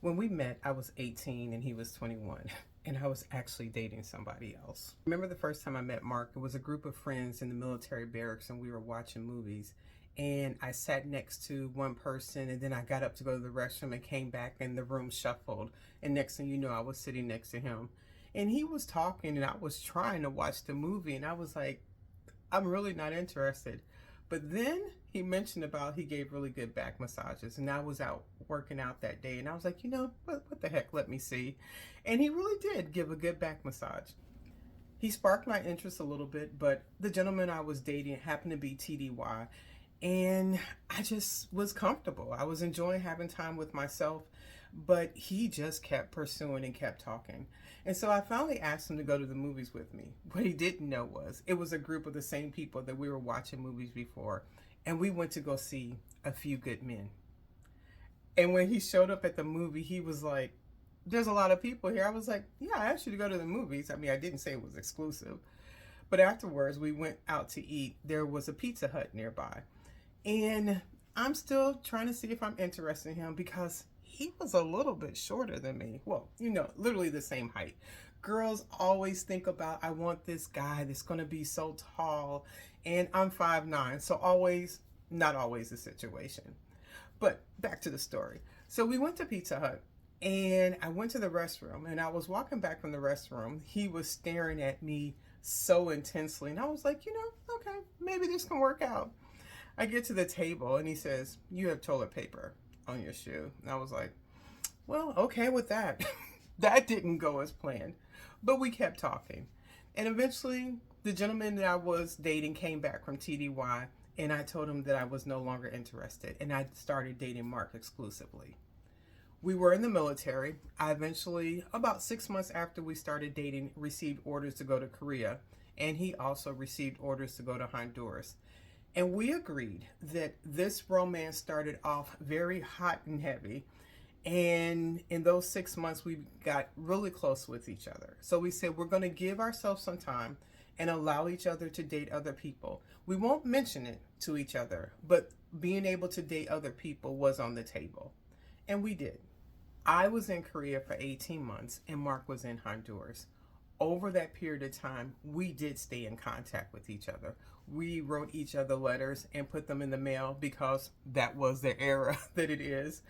When we met, I was 18 and he was 21, and I was actually dating somebody else. Remember the first time I met Mark? It was a group of friends in the military barracks, and we were watching movies. And I sat next to one person, and then I got up to go to the restroom and came back, and the room shuffled. And next thing you know, I was sitting next to him. And he was talking, and I was trying to watch the movie, and I was like, I'm really not interested. But then he mentioned about he gave really good back massages, and I was out working out that day, and I was like, what the heck, let me see. And he really did give a good back massage. He sparked my interest a little bit, but the gentleman I was dating happened to be TDY, and I just was comfortable. I was enjoying having time with myself, but he just kept pursuing and kept talking. And so I finally asked him to go to the movies with me. What he didn't know was it was a group of the same people that we were watching movies before, and we went to go see A Few Good Men. And when he showed up at the movie, he was like, there's a lot of people here. I was like, yeah, I asked you to go to the movies. I mean, I didn't say it was exclusive. But afterwards, we went out to eat. There was a Pizza Hut nearby. And I'm still trying to see if I'm interested in him because he was a little bit shorter than me. Well, literally the same height. Girls always think about, I want this guy that's going to be so tall. And I'm 5'9", so not always the situation. But back to the story. So we went to Pizza Hut. And I went to the restroom, and I was walking back from the restroom. He was staring at me so intensely, and I was like, okay, maybe this can work out. I get to the table, and he says, you have toilet paper on your shoe. And I was like, well, okay with that. That didn't go as planned, but we kept talking. And eventually, the gentleman that I was dating came back from TDY, and I told him that I was no longer interested, and I started dating Mark exclusively. We were in the military. I eventually, about 6 months after we started dating, received orders to go to Korea, and he also received orders to go to Honduras. And we agreed that this romance started off very hot and heavy, and in those 6 months, we got really close with each other. So we said we're going to give ourselves some time and allow each other to date other people. We won't mention it to each other, but being able to date other people was on the table, and we did. I was in Korea for 18 months and Mark was in Honduras. Over that period of time, we did stay in contact with each other. We wrote each other letters and put them in the mail because that was the era that it is.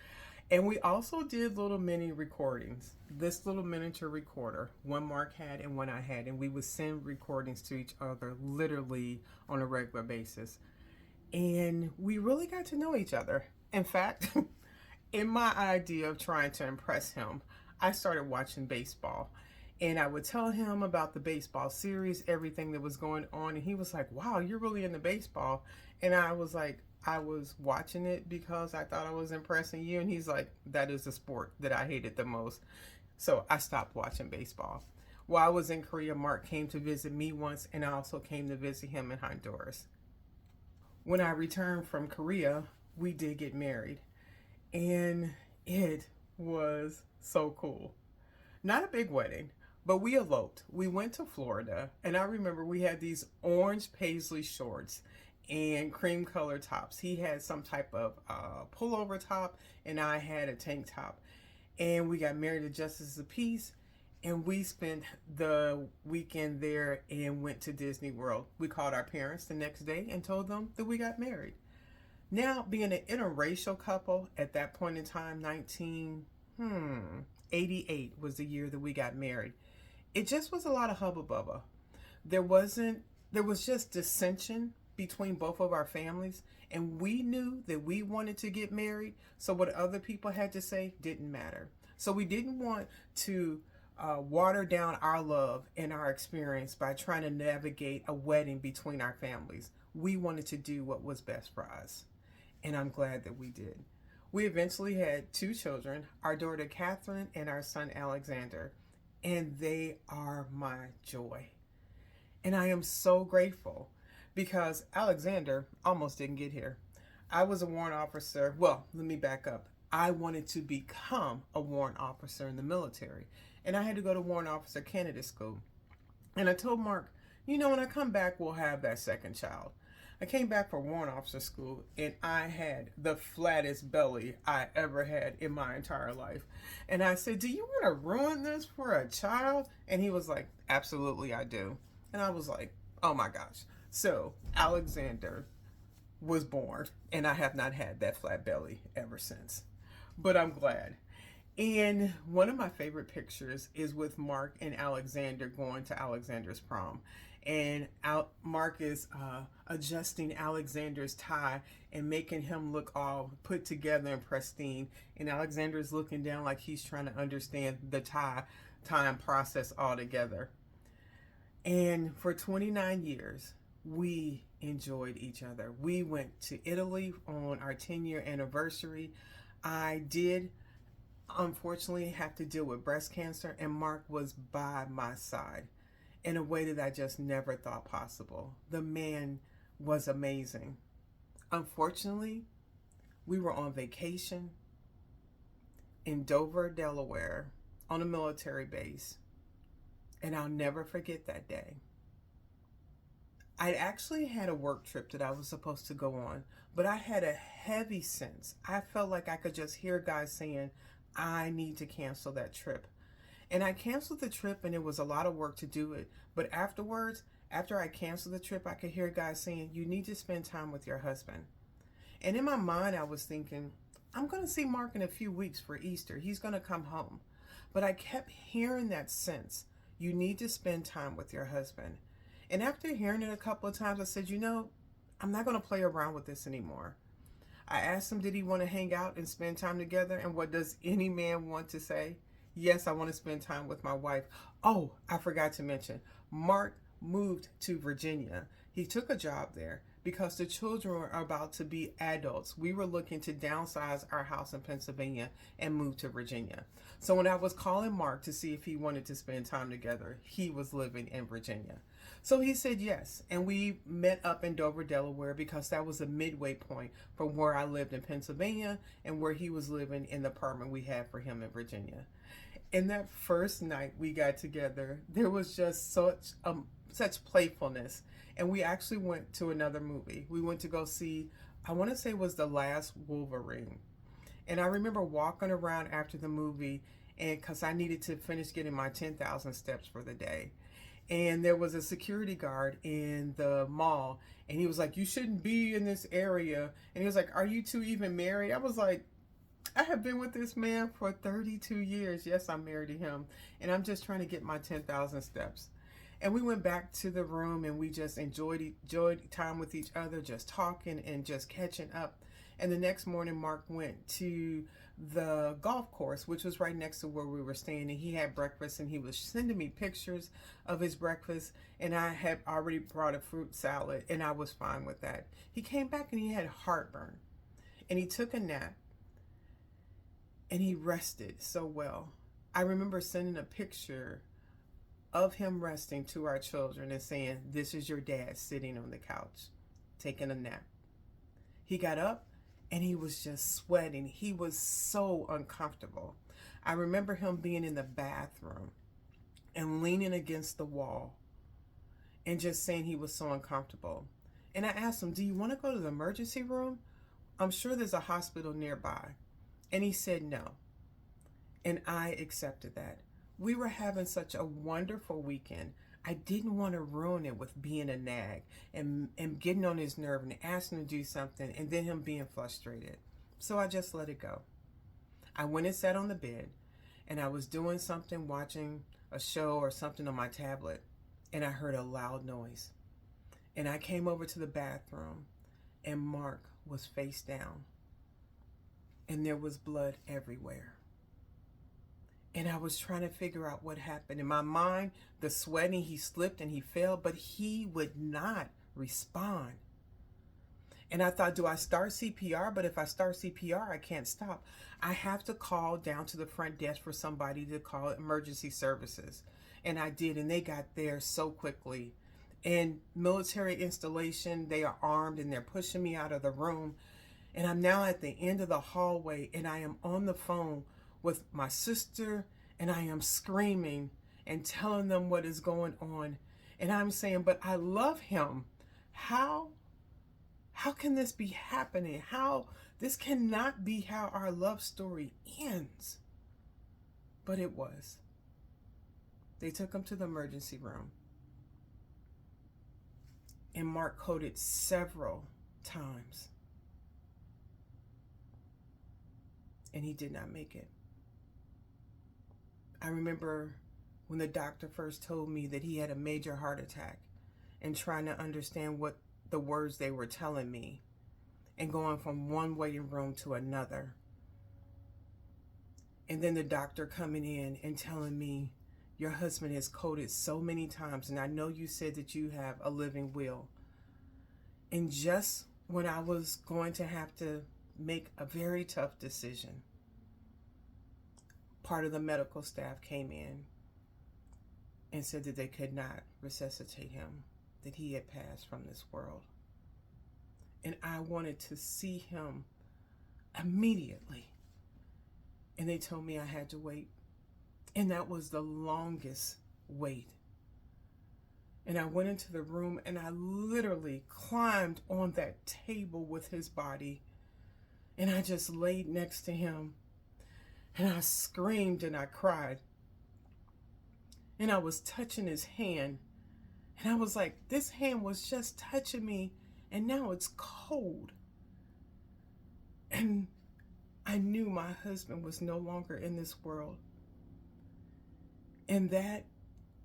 And we also did little mini recordings. This little miniature recorder, one Mark had and one I had, and we would send recordings to each other literally on a regular basis. And we really got to know each other. In fact, in my idea of trying to impress him, I started watching baseball. And I would tell him about the baseball series, everything that was going on. And he was like, wow, you're really into baseball. And I was like, I was watching it because I thought I was impressing you. And he's like, that is the sport that I hated the most. So I stopped watching baseball. While I was in Korea, Mark came to visit me once, and I also came to visit him in Honduras. When I returned from Korea, we did get married. And it was so cool. Not a big wedding, but we eloped. We went to Florida, and I remember we had these orange paisley shorts and cream colored tops. He had some type of pullover top, and I had a tank top. And we got married at Justice of Peace, and we spent the weekend there and went to Disney World. We called our parents the next day and told them that we got married. Now, being an interracial couple at that point in time, 1988 was the year that we got married. It just was a lot of hubba bubba. There was just dissension between both of our families, and we knew that we wanted to get married, so what other people had to say didn't matter. So we didn't want to water down our love and our experience by trying to navigate a wedding between our families. We wanted to do what was best for us. And I'm glad that we did. We eventually had 2 children, our daughter Catherine and our son Alexander, and they are my joy. And I am so grateful because Alexander almost didn't get here. I was a warrant officer. Well, let me back up. I wanted to become a warrant officer in the military, and I had to go to warrant officer candidate school. And I told Mark, when I come back, we'll have that second child. I came back from warrant officer school and I had the flattest belly I ever had in my entire life. And I said, "Do you want to ruin this for a child?" And he was like, "Absolutely, I do." And I was like, "Oh my gosh." So Alexander was born, and I have not had that flat belly ever since. But I'm glad. And one of my favorite pictures is with Mark and Alexander going to Alexander's prom. And Mark is adjusting Alexander's tie and making him look all put together and pristine. And Alexander is looking down like he's trying to understand the time process altogether. And for 29 years, we enjoyed each other. We went to Italy on our 10-year anniversary. I did unfortunately have to deal with breast cancer, and Mark was by my side in a way that I just never thought possible. The man was amazing. Unfortunately, we were on vacation in Dover, Delaware, on a military base, and I'll never forget that day. I actually had a work trip that I was supposed to go on, but I had a heavy sense. I felt like I could just hear guys saying, "I need to cancel that trip." And I canceled the trip, and it was a lot of work to do it. But afterwards, after I canceled the trip, I could hear guys saying, "You need to spend time with your husband." And in my mind, I was thinking, I'm going to see Mark in a few weeks for Easter. He's going to come home. But I kept hearing that sense, you need to spend time with your husband. And after hearing it a couple of times, I said, I'm not going to play around with this anymore. I asked him, did he want to hang out and spend time together? And what does any man want to say? Yes, I want to spend time with my wife. Oh, I forgot to mention, Mark moved to Virginia. He took a job there because the children were about to be adults. We were looking to downsize our house in Pennsylvania and move to Virginia. So when I was calling Mark to see if he wanted to spend time together, he was living in Virginia. So he said yes, and we met up in Dover, Delaware, because that was a midway point from where I lived in Pennsylvania and where he was living in the apartment we had for him in Virginia. And that first night we got together, there was just such playfulness. And we actually went to another movie. We went to go see, I want to say it was The Last Wolverine. And I remember walking around after the movie, and because I needed to finish getting my 10,000 steps for the day. And there was a security guard in the mall, and he was like, "You shouldn't be in this area." And he was like, "Are you two even married?" I was like, I have been with this man for 32 years. Yes, I'm married to him. And I'm just trying to get my 10,000 steps. And we went back to the room, and we just enjoyed time with each other, just talking and just catching up. And the next morning, Mark went to the golf course, which was right next to where we were staying, and he had breakfast, and he was sending me pictures of his breakfast, and I had already brought a fruit salad, and I was fine with that. He came back and he had heartburn, and he took a nap, and he rested so well. I remember sending a picture of him resting to our children and saying, "This is your dad sitting on the couch, taking a nap." He got up and he was just sweating. He was so uncomfortable. I remember him being in the bathroom and leaning against the wall and just saying he was so uncomfortable. And I asked him, "Do you want to go to the emergency room? I'm sure there's a hospital nearby." And he said no. And I accepted that. We were having such a wonderful weekend. I didn't want to ruin it with being a nag and getting on his nerve and asking him to do something and then him being frustrated. So I just let it go. I went and sat on the bed, and I was doing something, watching a show or something on my tablet, and I heard a loud noise. And I came over to the bathroom, and Mark was face down, and there was blood everywhere. And I was trying to figure out what happened. In my mind, the sweating, he slipped and he fell, but he would not respond. And I thought, do I start CPR? But if I start CPR, I can't stop. I have to call down to the front desk for somebody to call emergency services. And I did, and they got there so quickly. And military installation, they are armed, and they're pushing me out of the room. And I'm now at the end of the hallway, and I am on the phone with my sister, and I am screaming and telling them what is going on. And I'm saying, but I love him. How How can this be happening? This cannot be how our love story ends. But it was. They took him to the emergency room. And Mark coded several times. And he did not make it. I remember when the doctor first told me that he had a major heart attack, and trying to understand what the words they were telling me, and going from one waiting room to another. And then the doctor coming in and telling me, your husband has coded so many times, and I know you said that you have a living will. And just when I was going to have to make a very tough decision, part of the medical staff came in and said that they could not resuscitate him, that he had passed from this world. And I wanted to see him immediately. And they told me I had to wait. And that was the longest wait. And I went into the room and I literally climbed on that table with his body. And I just laid next to him. And I screamed and I cried. And I was touching his hand. And I was like, this hand was just touching me, and now it's cold. And I knew my husband was no longer in this world. And that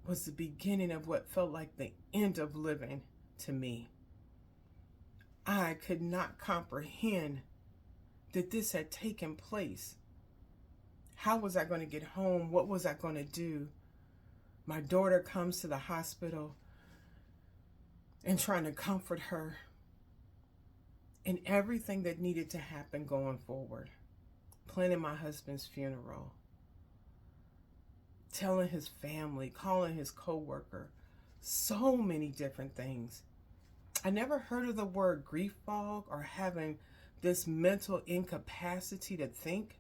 was the beginning of what felt like the end of living to me. I could not comprehend that this had taken place. How was I going to get home? What was I going to do? My daughter comes to the hospital and trying to comfort her, and everything that needed to happen going forward. Planning my husband's funeral, telling his family, calling his coworker, so many different things. I never heard of the word grief fog or having this mental incapacity to think,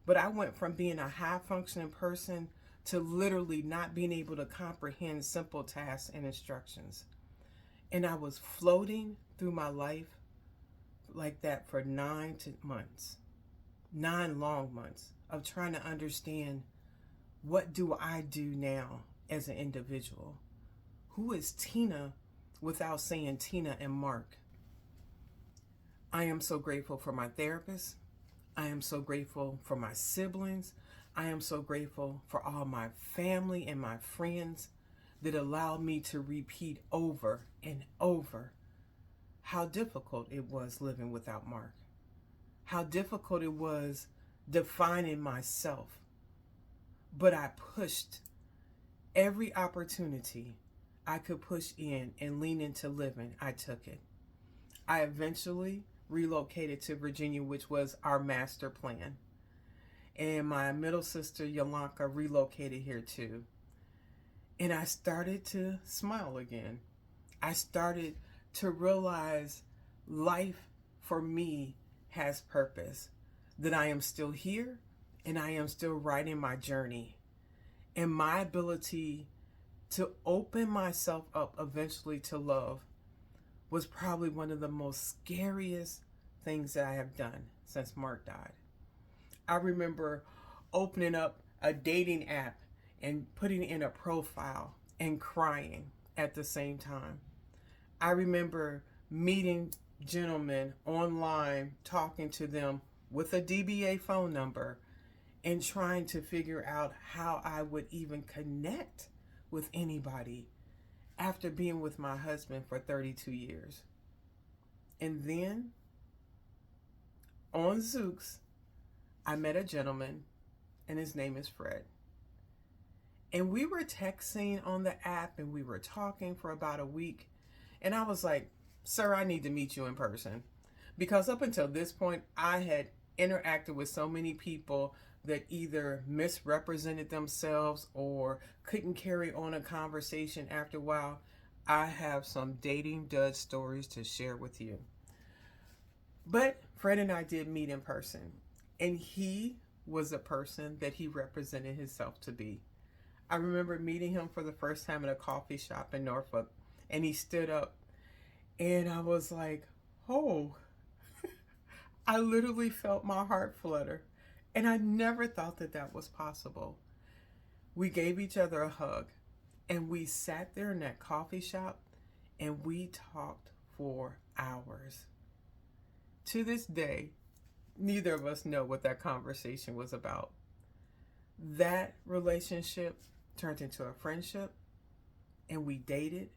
but I went from being a high functioning person to literally not being able to comprehend simple tasks and instructions. And I was floating through my life like that for 9 long months of trying to understand, what do I do now as an individual? Who is Tina without saying Tina and Mark? I am so grateful for my therapist. I am so grateful for my siblings. I am so grateful for all my family and my friends that allowed me to repeat over and over how difficult it was living without Mark. How difficult it was defining myself. But I pushed every opportunity I could push in and lean into living. I took it. I eventually relocated to Virginia, which was our master plan. And my middle sister, Yolanda, relocated here too. And I started to smile again. I started to realize life for me has purpose, that I am still here and I am still writing my journey. And my ability to open myself up eventually to love was probably one of the most scariest things that I have done since Mark died. I remember opening up a dating app and putting in a profile and crying at the same time. I remember meeting gentlemen online, talking to them with a DBA phone number and trying to figure out how I would even connect with anybody after being with my husband for 32 years. And then on Zooks, I met a gentleman, and his name is Fred. And we were texting on the app, and we were talking for about a week. And I was like, sir, I need to meet you in person. Because up until this point, I had interacted with so many people that either misrepresented themselves or couldn't carry on a conversation after a while. I have some dating dud stories to share with you. But Fred and I did meet in person, and he was a person that he represented himself to be. I remember meeting him for the first time at a coffee shop in Norfolk, and he stood up, and I was like, Oh, I literally felt my heart flutter. And I never thought that that was possible. We gave each other a hug and we sat there in that coffee shop and we talked for hours. To this day, neither of us know what that conversation was about. That relationship turned into a friendship and we dated.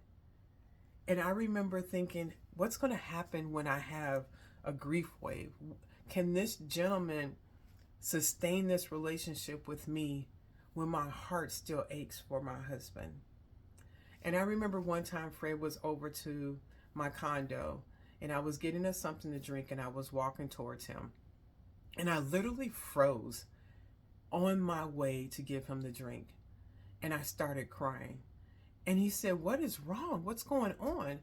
And I remember thinking, what's going to happen when I have a grief wave? Can this gentleman sustain this relationship with me when my heart still aches for my husband? And I remember one time Fred was over to my condo and I was getting us something to drink and I was walking towards him. And I literally froze on my way to give him the drink. And I started crying. And he said, "What is wrong? What's going on?"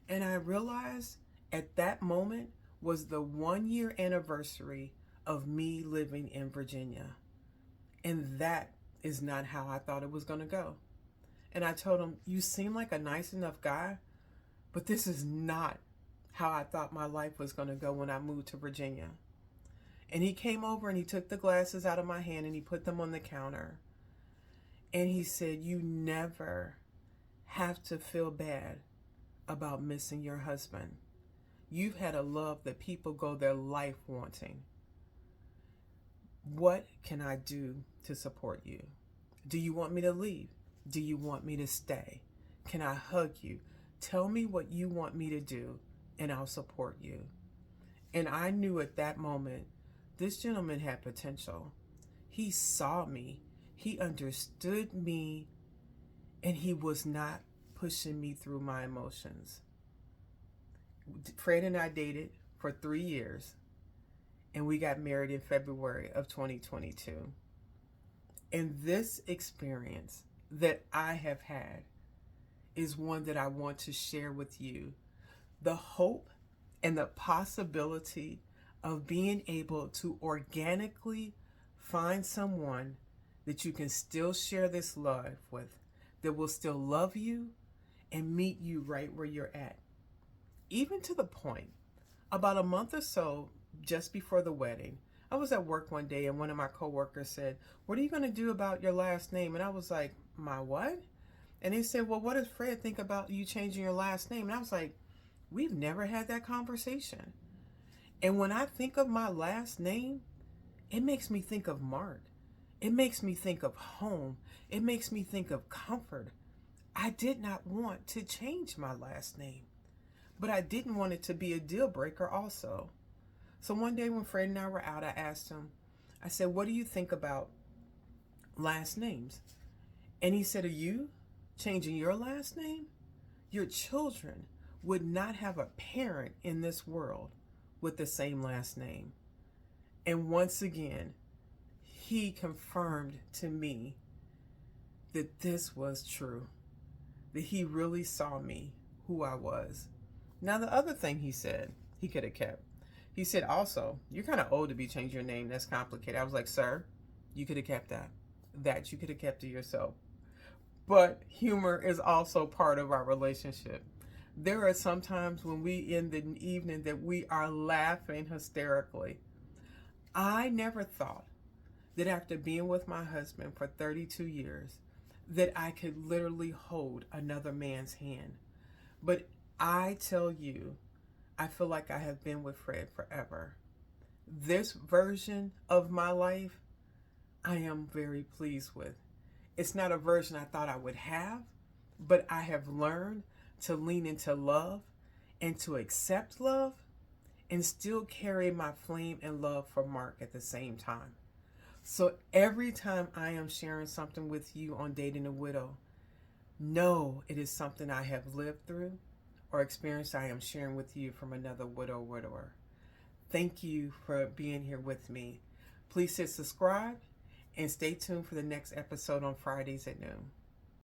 And I realized at that moment was the 1 year anniversary of me living in Virginia. And that is not how I thought it was going to go. And I told him, "You seem like a nice enough guy, but this is not how I thought my life was going to go when I moved to Virginia." And he came over and he took the glasses out of my hand and he put them on the counter. And he said, "You never have to feel bad about missing your husband. You've had a love that people go their life wanting. What can I do to support you? Do you want me to leave? Do you want me to stay? Can I hug you? Tell me what you want me to do and I'll support you." And I knew at that moment, this gentleman had potential. He saw me, he understood me, and he was not pushing me through my emotions. Fred and I dated for 3 years, and we got married in February of 2022. And this experience that I have had is one that I want to share with you. The hope and the possibility of being able to organically find someone that you can still share this love with, that will still love you and meet you right where you're at. Even to the point, about a month or so just before the wedding, I was at work one day and one of my coworkers said, "What are you going to do about your last name?" And I was like, "My what?" And he said, "Well, what does Fred think about you changing your last name?" And I was like, "We've never had that conversation." And when I think of my last name, it makes me think of Mark. It makes me think of home. It makes me think of comfort. I did not want to change my last name, but I didn't want it to be a deal breaker also. So one day when Fred and I were out, I asked him, I said, "What do you think about last names?" And he said, "Are you changing your last name? Your children would not have a parent in this world with the same last name." And once again, he confirmed to me that this was true, that he really saw me, who I was. Now, the other thing he said, he could have kept. He said, "Also, you're kind of old to be changing your name. That's complicated." I was like, "Sir, you could have kept that. That you could have kept to yourself." But humor is also part of our relationship. There are some times when we end the evening that we are laughing hysterically. I never thought that after being with my husband for 32 years, that I could literally hold another man's hand. But I tell you, I feel like I have been with Fred forever. This version of my life, I am very pleased with. It's not a version I thought I would have, but I have learned to lean into love and to accept love and still carry my flame and love for Mark at the same time. So every time I am sharing something with you on Dating a Widow, know it is something I have lived through or experience I am sharing with you from another widower. Thank you for being here with me. Please hit subscribe and stay tuned for the next episode on Fridays at noon.